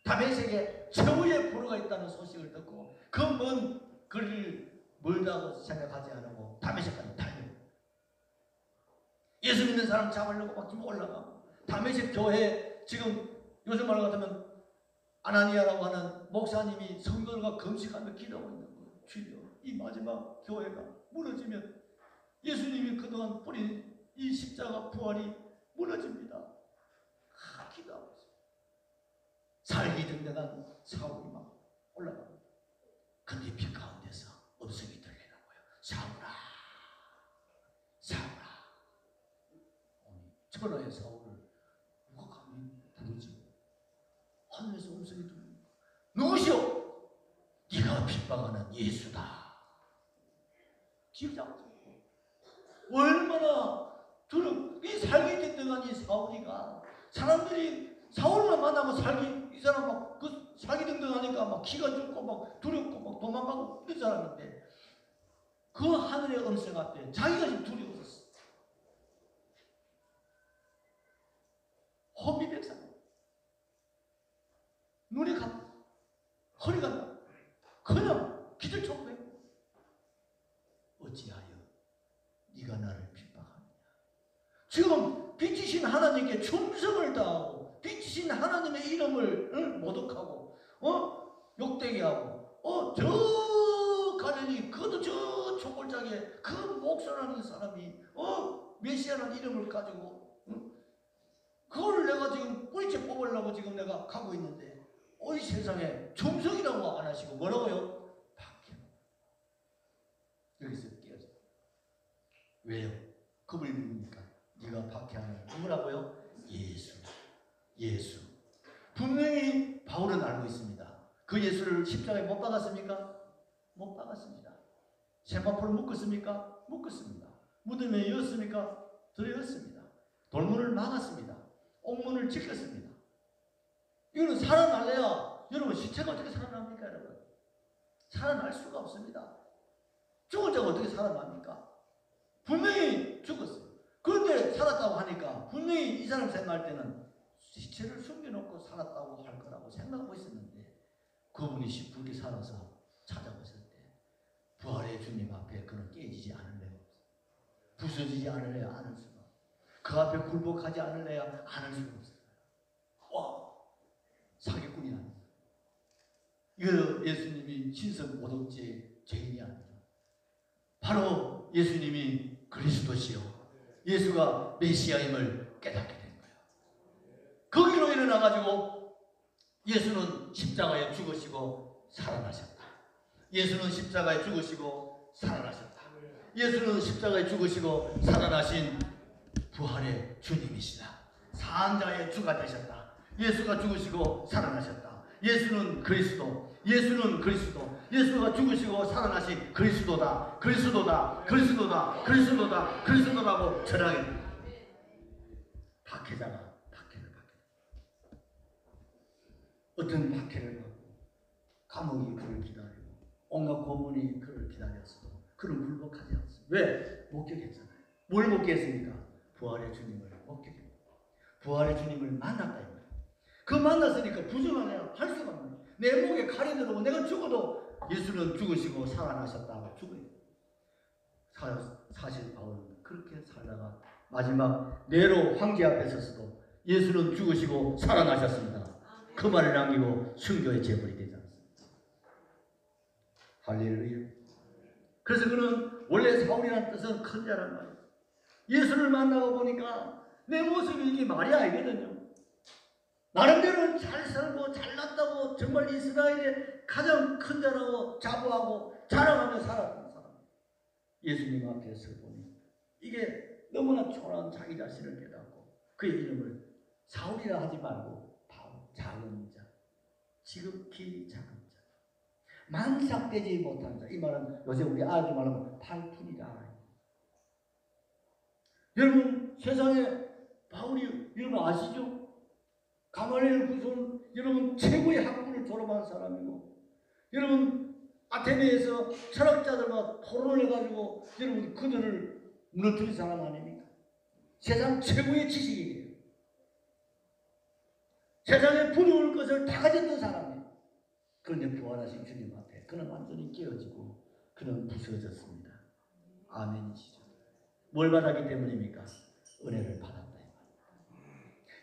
다메섹에 최후의 포로가 있다는 소식을 듣고 그 먼 거리를 멀다고 생각하지 않고 다메섹까지 달려요. 예수 믿는 사람 잡으려고 막 지금 올라가고 다메섹 교회 지금 요즘 말 같으면 아나니아라고 하는 목사님이 성도들과 금식하며 기도하고 있는 거예요. 주여, 이 마지막 교회가 무너지면 예수님이 그동안 뿌린 이 십자가 부활이 무너집니다. 기도하고 있어요. 살기 등등한 사울이 막 올라갑니다. 근데 빛 가운데서 음성이 들리는 거예요. 사울아, 스포너의 사울을 누가 감히 부르지? 하늘에서 음성이 들립니다. 누구시오? 네가 핍박하는 예수다. 기억자 얼마나 이 살기 든든한 이 사울이가 사람들이 사울만 만나면 살기 이 사람 막 그 살기 든든하니까 막 기가 죽고 막 두렵고 막 도망가고 이런 사람인데 그 하늘의 음성 앞에 자기가 지금 두려웠어. 혼비백산 눈이 가 허리가 나 그냥 기절초크해. 어찌하여 네가 나를 핍박하느냐. 지금 빛이신 하나님께 충성을 다하고 빛이신 하나님의 이름을 모독하고 욕되게 하고 저 가련이 그것도 저 초골장에 그 목사라는 사람이 메시아라는 이름을 가지고 그거를 내가 지금 뿌리째 뽑으려고 지금 내가 가고 있는데 이 세상에 충성이라고 안 하시고 뭐라고요? 박해. 여기서 깨어져. 왜요? 그걸 믿으니까 네가 박해하는 누구라고요? 예수. 분명히 바울은 알고 있습니다. 그 예수를 십자가에 못 박았습니까? 못 박았습니다. 세마포를 묶었습니까? 묶었습니다. 무덤에 이었습니까? 들어였습니다. 돌문을 막았습니다. 옥문을 지켰습니다. 이거는 살아날래야 여러분 시체가 어떻게 살아납니까 여러분? 살아날 수가 없습니다. 죽은 자가 어떻게 살아납니까? 분명히 죽었어요. 그런데 살았다고 하니까 분명히 이 사람 생각할 때는 시체를 숨겨놓고 살았다고 할 거라고 생각하고 있었는데 그분이 쉽게 살아서 찾아오실 때 부활의 주님 앞에 그는 깨지지 않을래요. 부서지지 않을래야 않을 수가. 그 앞에 굴복하지 않을래야 않을 수가 없어요. 와, 사기꾼이 아닙니다. 이거 예수님이 신성 모독죄 죄인이 아니죠. 바로 예수님이 그리스도시요 예수가 메시아임을 깨닫게 된 거예요. 거기로 일어나가지고 예수는 십자가에 죽으시고 살아나셨다. 예수는 십자가에 죽으시고 살아나셨다. 예수는 십자가에 죽으시고 살아나신 부활의 주님이시다. 사한자의 주가 되셨다. 예수가 죽으시고 살아나셨다. 예수는 그리스도. 예수는 그리스도. 예수가 죽으시고 살아나신 그리스도다. 그리스도다. 그리스도다. 그리스도다. 그리스도라고 전하게 박해자가 박해를 받게 어떤 박해를 받고 감옥이 그를 기다리고 온갖 고문이 그를 기다렸어도 그는 굴복하지 않습니다. 왜? 목격했잖아요. 뭘 목격했습니까? 부활의 주님을 목격했습니다. 부활의 주님을 만났다. 그 만났으니까 부정하냐 할 수가 없네. 내 목에 칼이 들어오고 내가 죽어도 예수는 죽으시고 살아나셨다고 죽어요. 사실 바울은 그렇게 살다가 마지막 네로 황제 앞에 서서도 예수는 죽으시고 살아나셨습니다. 그 말을 남기고 순교의 제물이 되지 않습니다. 할렐루야. 그래서 그는 원래 사울이라는 뜻은 큰 자란 말이에요. 예수를 만나고 보니까 내 모습이 이게 말이 아니거든요. 나름대로 잘 살고 잘났다고 정말 이스라엘의 가장 큰 자라고 자부하고 자랑하며 살았던 사람. 예수님 앞에 서 보니 이게 너무나 초라한 자기 자신을 깨닫고 그의 이름을 사울이라 하지 말고 바울, 작은 자, 지극히 작은 자, 만삭되지 못한 자. 이 말은 요새 우리 아주 말하면 팔푼이다. 여러분 세상에 바울이 여러분 아시죠? 가말리엘 구손 여러분 최고의 학문을 졸업한 사람이고 여러분 아테네에서 철학자들과 토론을 해가지고 여러분 그들을 무너뜨린 사람 아닙니까? 세상 최고의 지식이에요. 세상에 부러울 것을 다 가졌던 사람이에요. 그런데 부활하신 주님 앞에 그는 완전히 깨어지고 그는 부서졌습니다. 아멘이시죠. 뭘 받았기 때문입니까? 은혜를 받았다.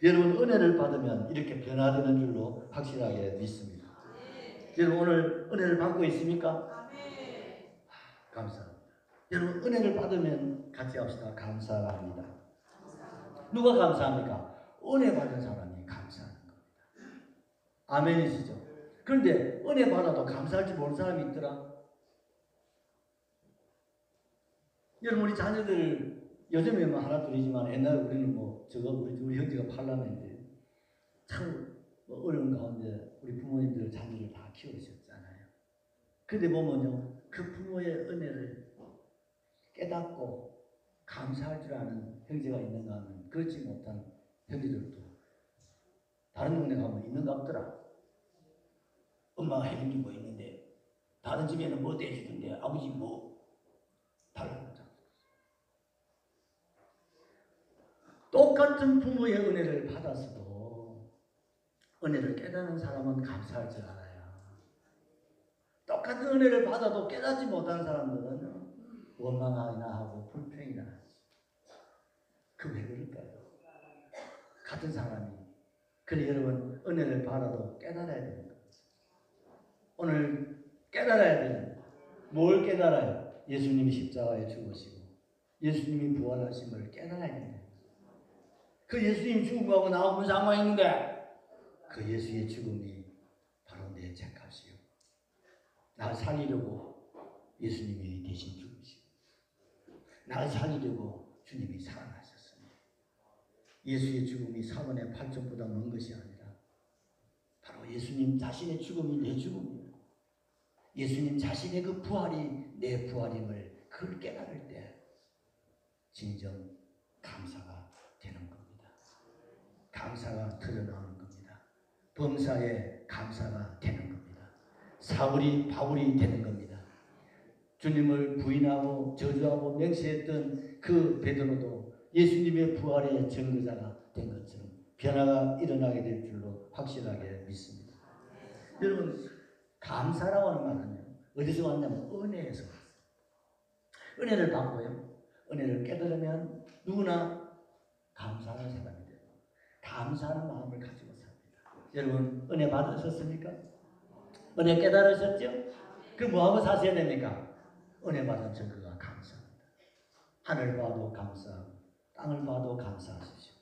여러분 은혜를 받으면 이렇게 변화되는 줄로 확실하게 믿습니다. 여러분 오늘 은혜를 받고 있습니까? 감사합니다. 여러분 은혜를 받으면 같이 합시다. 감사합니다. 누가 감사합니까? 은혜 받은 사람이 감사하는 겁니다. 아멘이시죠? 그런데 은혜 받아도 감사할지 모르는 사람이 있더라. 여러분 우리 자녀들 요즘에 뭐 하나 둘이지만 옛날에 우리는 뭐 저거 우리 형제가 팔남인데 참 뭐 어려운 가운데 우리 부모님들 자녀를 다 키우셨잖아요. 근데 보면요 그 부모의 은혜를 깨닫고 감사할 줄 아는 형제가 있는가 하면 그렇지 못한 형제들도 다른 동네 가면 있는가 없더라. 엄마가 해준 게 뭐 있는데 다른 집에는 뭐 대주던데 아버지 뭐 달라고. 똑같은 부모의 은혜를 받았어도 은혜를 깨닫는 사람은 감사할 줄 알아요. 똑같은 은혜를 받아도 깨닫지 못하는 사람들은 원망하기나 하고 불평이나 하지. 그 왜 그럴까요? 같은 사람이. 그래 여러분 은혜를 받아도 깨달아야 되는 거예요. 오늘 깨달아야 되는 뭘 깨달아요? 예수님이 십자가에 죽으시고 예수님이 부활하심을 깨달아야 됩니다. 그 예수님이 죽음하고 나하고 상관있는데 그 예수의 죽음이 바로 내 죄값이요. 날 살리려고 예수님이 대신 죽으시고 날 살리려고 주님이 살아나셨습니다. 예수의 죽음이 사번의 8점보다 먼 것이 아니라 바로 예수님 자신의 죽음이 내 죽음이에요. 예수님 자신의 그 부활이 내 부활임을 그걸 깨달을 때 진정 감사가 되는 겁니다. 감사가 드러나는 겁니다. 범사에 감사가 되는 겁니다. 사울이 바울이 되는 겁니다. 주님을 부인하고 저주하고 맹세했던 그 베드로도 예수님의 부활의 증거자가 된 것처럼 변화가 일어나게 될 줄로 확실하게 믿습니다. 여러분 감사라고 하는 말은요 어디서 왔냐면 은혜에서 왔어요. 은혜를 받고요 은혜를 깨달으면 누구나 감사하는 사람이 돼요. 감사하는 마음을 가지고 삽니다. 여러분 은혜 받으셨습니까? 은혜 깨달으셨죠? 그럼 뭐하고 사셔야 됩니까? 은혜 받은 증거가 감사합니다. 하늘 봐도 감사하고 땅을 봐도 감사하십시오.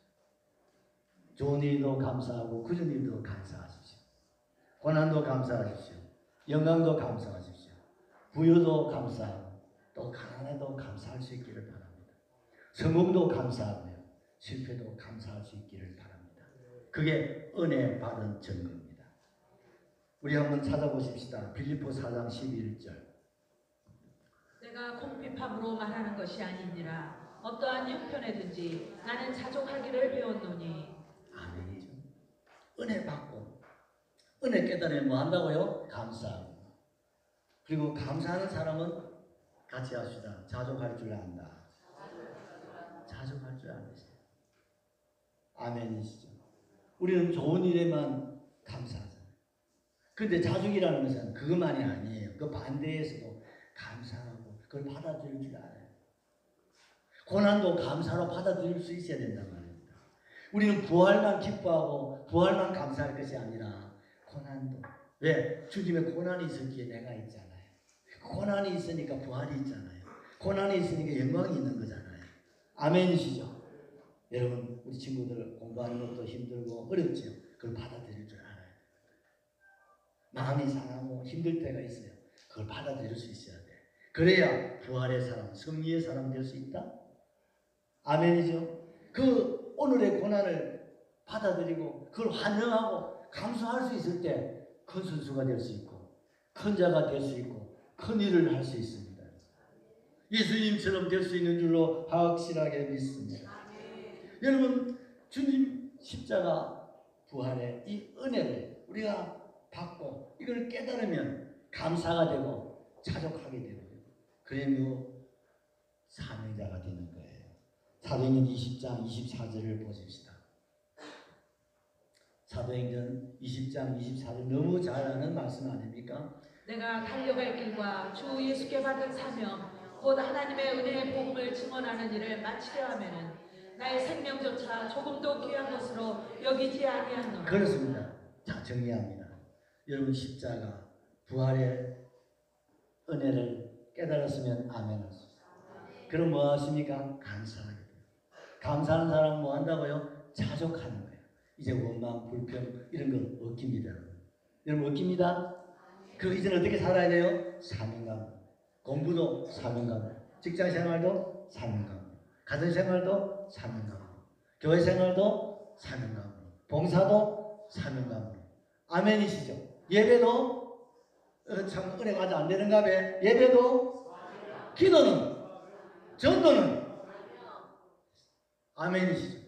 좋은 일도 감사하고 굳은 일도 감사하십시오. 고난도 감사하십시오. 영광도 감사하십시오. 부유도 감사하고 또 가난해도 감사할 수 있기를 바랍니다. 성공도 감사하고요. 실패도 감사할 수 있기를 바랍니다. 그게 은혜 받은 증거입니다. 우리 한번 찾아보십시다. 빌립보 4장 11절. 내가 공핍함으로 말하는 것이 아니니라. 어떠한 형편에든지 나는 자족하기를 배웠노니. 아멘이죠. 은혜 받고 은혜 깨달으면 뭐 한다고요? 감사하고. 그리고 감사하는 사람은 같이 합시다. 자족할 줄 안다. 자족할 줄 아세요. 아멘이시죠. 우리는 좋은 일에만 감사하잖아요. 그런데 자족이라는 것은 그것만이 아니에요. 그 반대에서도 감사하고 그걸 받아들일 줄 알아요. 고난도 감사로 받아들일 수 있어야 된단 말입니다. 우리는 부활만 기뻐하고 부활만 감사할 것이 아니라 고난도. 왜? 주님의 고난이 있었기에 내가 있잖아요. 고난이 있으니까 부활이 있잖아요. 고난이 있으니까 영광이 있는 거잖아요. 아멘이시죠? 여러분 우리 친구들 공부하는 것도 힘들고 어렵죠. 그걸 받아들일 줄 알아요. 마음이 상하고 힘들 때가 있어요. 그걸 받아들일 수 있어야 돼. 그래야 부활의 사람, 승리의 사람 될 수 있다. 아멘이죠. 그 오늘의 고난을 받아들이고 그걸 환영하고 감수할 수 있을 때 큰 선수가 될 수 있고 큰 자가 될 수 있고 큰 일을 할 수 있습니다. 예수님처럼 될 수 있는 줄로 확실하게 믿습니다. 여러분 주님 십자가 부활의 이 은혜를 우리가 받고 이걸 깨달으면 감사가 되고 자족하게 되고 그러면 사명자가 되는 거예요. 사도행전 20장 24절을 보십시다. 사도행전 20장 24절 너무 잘 아는 말씀 아닙니까? 내가 달려갈 길과 주 예수께 받은 사명 곧 하나님의 은혜의 복음을 증언하는 일을 마치려 하면은 나의 생명조차 조금도 귀한 것으로 여기지 아니하노라. 그렇습니다. 자 정리합니다. 여러분 십자가 부활의 은혜를 깨달았으면 아멘 하십시오. 그럼 뭐 하십니까? 감사하게 돼요. 감사하는 사람은 뭐 한다고요? 자족하는 거예요. 이제 원망, 불평 이런 거 없깁니다. 여러분 없깁니다. 그 이제는 어떻게 살아야 돼요? 사명감. 공부도 사명감. 직장생활도 사명감. 가정 생활도 사명감으로, 교회 생활도 사명감으로, 봉사도 사명감으로. 아멘이시죠? 예배도 참 은혜가 아직 안 되는가 봐. 예배도, 기도는, 전도는 아멘이시죠?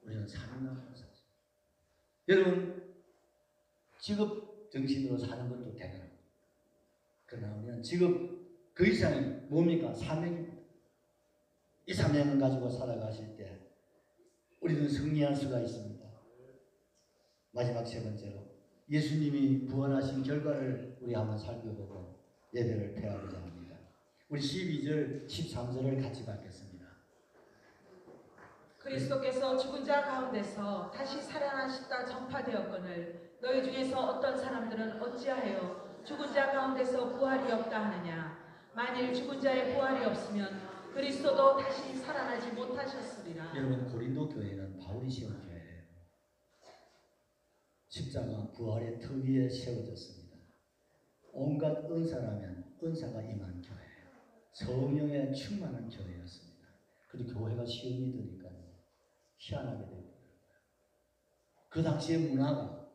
우리는 사명감으로 살죠. 여러분, 직업 정신으로 사는 것도 대단합니다. 그러나 우리는 직업 그 이상이 뭡니까? 사명입니다. 이 사명을 가지고 살아가실 때 우리는 승리할 수가 있습니다. 마지막 세 번째로 예수님이 부활하신 결과를 우리 한번 살펴보고 예배를 폐하고자 합니다. 우리 12절, 13절을 같이 받겠습니다. 그리스도께서 죽은 자 가운데서 다시 살아나셨다 전파되었거늘 너희 중에서 어떤 사람들은 어찌하여 죽은 자 가운데서 부활이 없다 하느냐. 만일 죽은 자의 부활이 없으면 그리스도도 다시 살아나지 못하셨으리라. 여러분, 고린도 교회는 바울이 세운 교회예요. 십자가 부활의 터 위에 세워졌습니다. 온갖 은사라면 은사가 임한 교회예요. 성령에 충만한 교회였습니다. 그리고 교회가 시험이 드니까 희한하게 되더라고요. 그 당시의 문화가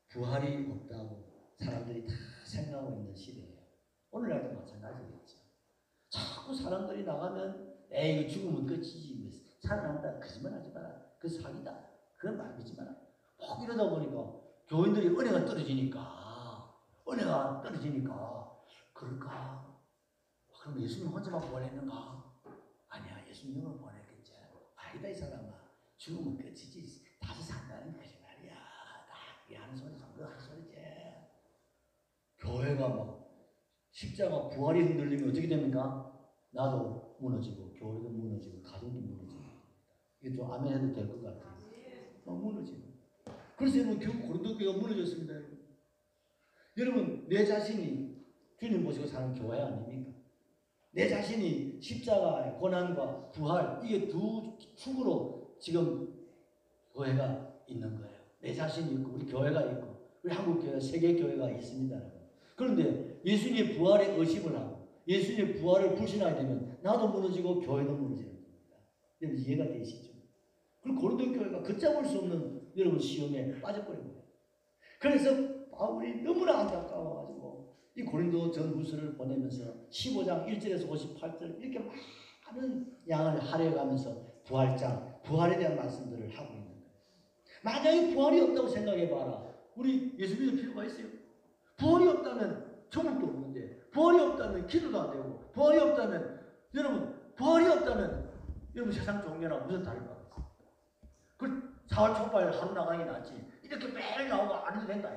부활이 없다고 사람들이 다 생각하고 있는 시대예요. 오늘날도 마찬가지겠죠. 자꾸 사람들이 나가면 에이 이거 죽으면 끝이지, 살아난다, 거짓말하지 마라, 그 사기다, 그건 말 믿지 마라. 막 이러다 보니까 교인들이 은혜가 떨어지니까 그럴까? 그럼 예수님 혼자만 부활했는가? 아니야, 예수님은 부활했겠지. 아니다, 이 사람아, 죽으면 끝이지, 다시 산다는 거짓말이야. 나 하는 소리 전부 하는 소리지. 교회가 막 십자가 부활이 흔들리면 어떻게 됩니까? 나도 무너지고 교회도 무너지고 가정도 무너지고. 이게 좀 아멘 해도 될 것 같아요. 무너지고. 그래서 여러분 고린도 교회가 무너졌습니다. 여러분 내 자신이 주님 모시고 사는 교회 아닙니까? 내 자신이 십자가의 고난과 부활 이게 두 축으로 지금 교회가 있는 거예요. 내 자신이 있고 우리 교회가 있고 우리 한국교회 세계 교회가 있습니다. 그런데 예수님의 부활에 의심을 하고 예수님의 부활을 불신하게 되면 나도 무너지고 교회도 무너지는 겁니다. 여러분 이해가 되시죠? 그리고 고린도 교회가 걷잡을 수 없는 여러분 시험에 빠져버린 거예요. 그래서 바울이 너무나 안타까워가지고 이 고린도 전후서를 보내면서 15장 1절에서 58절 이렇게 많은 양을 할애가면서 부활에 대한 말씀들을 하고 있는 거예요. 만약에 부활이 없다고 생각해봐라. 우리 예수 믿을 필요가 있어요? 부활이 없다면 천국도 없는데, 부활이 없다면 기도도 안 되고, 부활이 없다면 여러분 세상 종교랑 무슨 다를까? 그 4월 초발 하루 나가기 낫지. 이렇게 매일 나오고 안 해도 된다.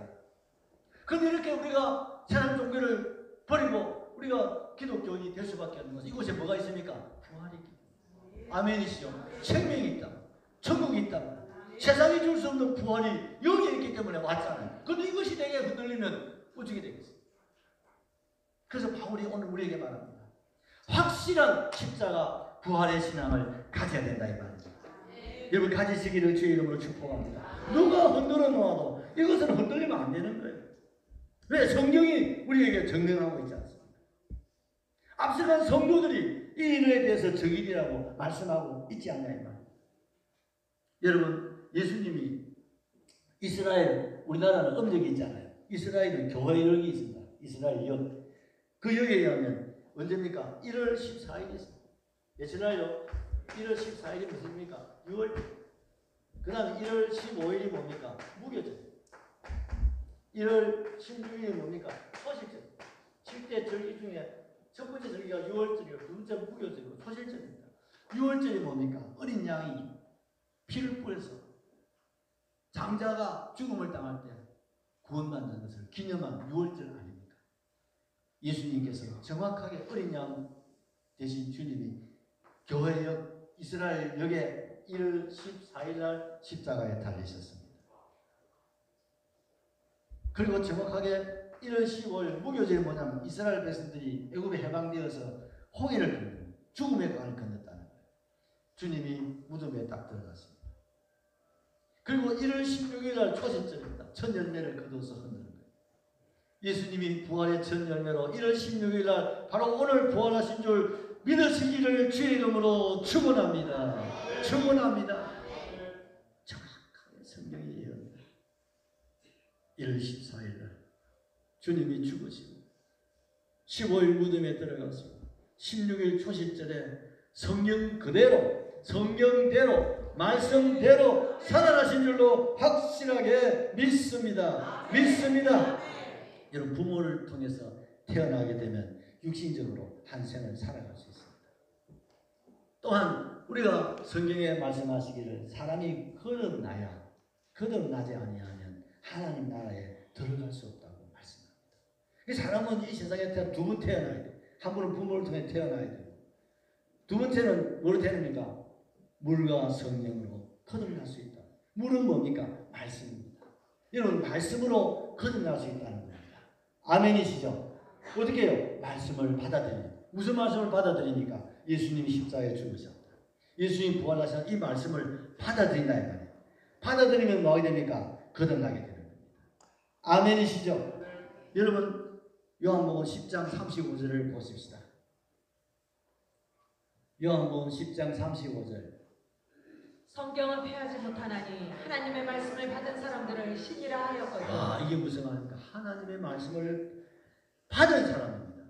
그런데 이렇게 우리가 세상 종교를 버리고 우리가 기독교인이 될 수밖에 없는 것은 이곳에 뭐가 있습니까? 부활이 있기. 아멘이시죠? 생명이 있다. 천국이 있다. 세상이 줄 수 없는 부활이 여기 있기 때문에 왔잖아요. 그런데 이것이 내게 흔들리면 어떻게 되겠어요? 그래서 바울이 오늘 우리에게 말합니다. 확실한 십자가 부활의 신앙을 가져야 된다 이 말입니다. 여러분 가지시기를 주의 이름으로 축복합니다. 누가 흔들어 놓아도 이것은 흔들리면 안 되는 거예요. 왜? 성경이 우리에게 증명하고 있지 않습니까? 앞서간 성도들이 이 일에 대해서 적이라고 말씀하고 있지 않냐 이 말입니다. 여러분 예수님이 이스라엘, 우리나라는 음력이 있잖아요. 이스라엘은 교회력이 있습니다. 이스라엘 역. 그 역에 의하면 언제입니까? 1월 14일이 있습니다. 며칠날요? 1월 14일이 무엇입니까? 6월. 그 다음에 1월 15일이 뭡니까? 무교절. 1월 16일이 뭡니까? 소실절. 7대 절기 중에 첫 번째 절기가 6월절이고 두 번째 무교절이고 소실절입니다. 6월절이 뭡니까? 어린 양이 피를 뿌려서 장자가 죽음을 당할 때 구원받는 것을 기념한 6월절 아닙니까? 예수님께서 정확하게 어린 양 대신 주님이 교회역 이스라엘 역에 1월 14일 날 십자가에 달리셨습니다. 그리고 정확하게 1월 15일 무교절이 뭐냐면 이스라엘 백성들이 애굽에 해방되어서 홍해를 건너는 죽음의 강을 건넜다는 거예요. 주님이 무덤에 딱 들어갔습니다. 그리고 1월 16일 날 초신절입니다. 첫 열매를 거둬서 흔드는 거예요. 예수님이 부활의 첫 열매로 1월 16일 날 바로 오늘 부활하신 줄 믿으시기를 주의 이름으로 축원합니다. 축원합니다. 정확하게 성경이 예언합니다. 1월 14일 날 주님이 죽으시고 15일 무덤에 들어가시고 16일 초실절에 성경대로 말씀대로 살아나신 줄로 확실하게 믿습니다. 믿습니다. 여러분, 부모를 통해서 태어나게 되면 육신적으로 한 생을 살아갈 수 있습니다. 또한 우리가 성경에 말씀하시기를 사람이 거듭나지 아니하면 하나님 나라에 들어갈 수 없다고 말씀합니다. 사람은 이 세상에 두 번 태어나야 돼요. 한 번은 부모를 통해 태어나야 돼요. 두 번째는 뭐로 태어납니까? 물과 성령으로 거듭날 수 있다. 물은 뭡니까? 말씀입니다. 여러분, 말씀으로 거듭날 수 있다는 겁니다. 아멘이시죠? 어떻게 해요? 말씀을 받아들여요. 무슨 말씀을 받아들이니까? 예수님이 십자가에 죽으셨다. 예수님이 부활하신 이 말씀을 받아들인다 이 말이에요. 받아들이면 뭐하게 됩니까? 거듭나게 되는 겁니다. 아멘이시죠? 여러분, 요한복음 10장 35절을 보십시다. 요한복음 10장 35절. 성경은 패하지 못하나니 하나님의 말씀을 받은 사람들을 신이라 하였거든. 이게 무슨 말입니까? 하나님의 말씀을 받은 사람입니다.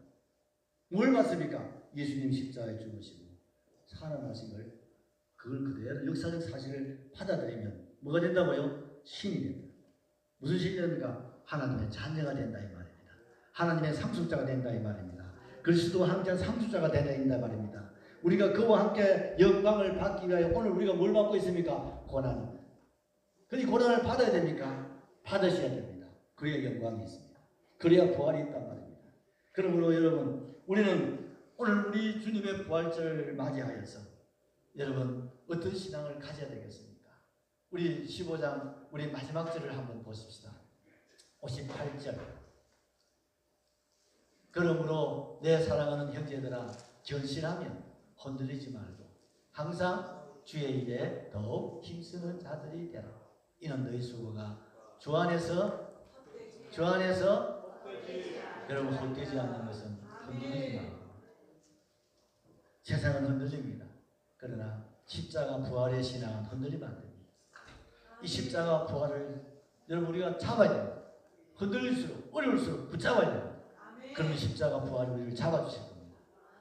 뭘 받습니까? 예수님 십자가에 죽으시고 살아나신 걸, 그걸 그대로 역사적 사실을 받아들이면 뭐가 된다고요? 신이 됩니다. 무슨 신이 됩니까? 하나님의 자녀가 된다 이 말입니다. 하나님의 상속자가 된다 이 말입니다. 그리스도와 함께한 상속자가 된다 이 말입니다. 우리가 그와 함께 영광을 받기 위하여 오늘 우리가 뭘 받고 있습니까? 고난. 그런데 고난을 받아야 됩니까? 받으셔야 됩니다. 그래야 영광이 있습니다. 그래야 부활이 있단 말입니다. 그러므로 여러분, 우리는 오늘 우리 주님의 부활절을 맞이하여서 여러분 어떤 신앙을 가져야 되겠습니까? 우리 15장 우리 마지막 절을 한번 보십시다. 58절. 그러므로 내 사랑하는 형제들아, 견실하며 흔들리지 말고 항상 주의 일에 더욱 힘쓰는 자들이 되라. 이는 너희 수고가 주 안에서 여러분 헛되지 않는 것은 흔들리지 말고. 세상은 흔들립니다. 그러나 십자가 부활의 신앙은 흔들리면 안 됩니다. 이 십자가 부활을 여러분 우리가 잡아야 됩니다. 흔들릴수록 어려울수록 붙잡아야 됩니다. 그러면 십자가 부활이 우리를 잡아주실 겁니다.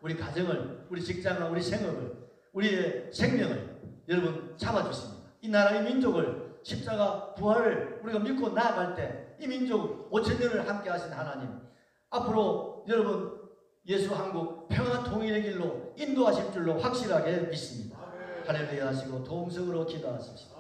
우리 가정을, 우리 직장을, 우리 생업을, 우리의 생명을 여러분 잡아주십니다. 이 나라의 민족을 십자가 부활을 우리가 믿고 나아갈 때 이 민족 5,000년을 함께 하신 하나님, 앞으로 여러분 예수 한국 평화 통일의 길로 인도하실 줄로 확실하게 믿습니다. 할렐루야 하시고 동성으로 기도하십시오.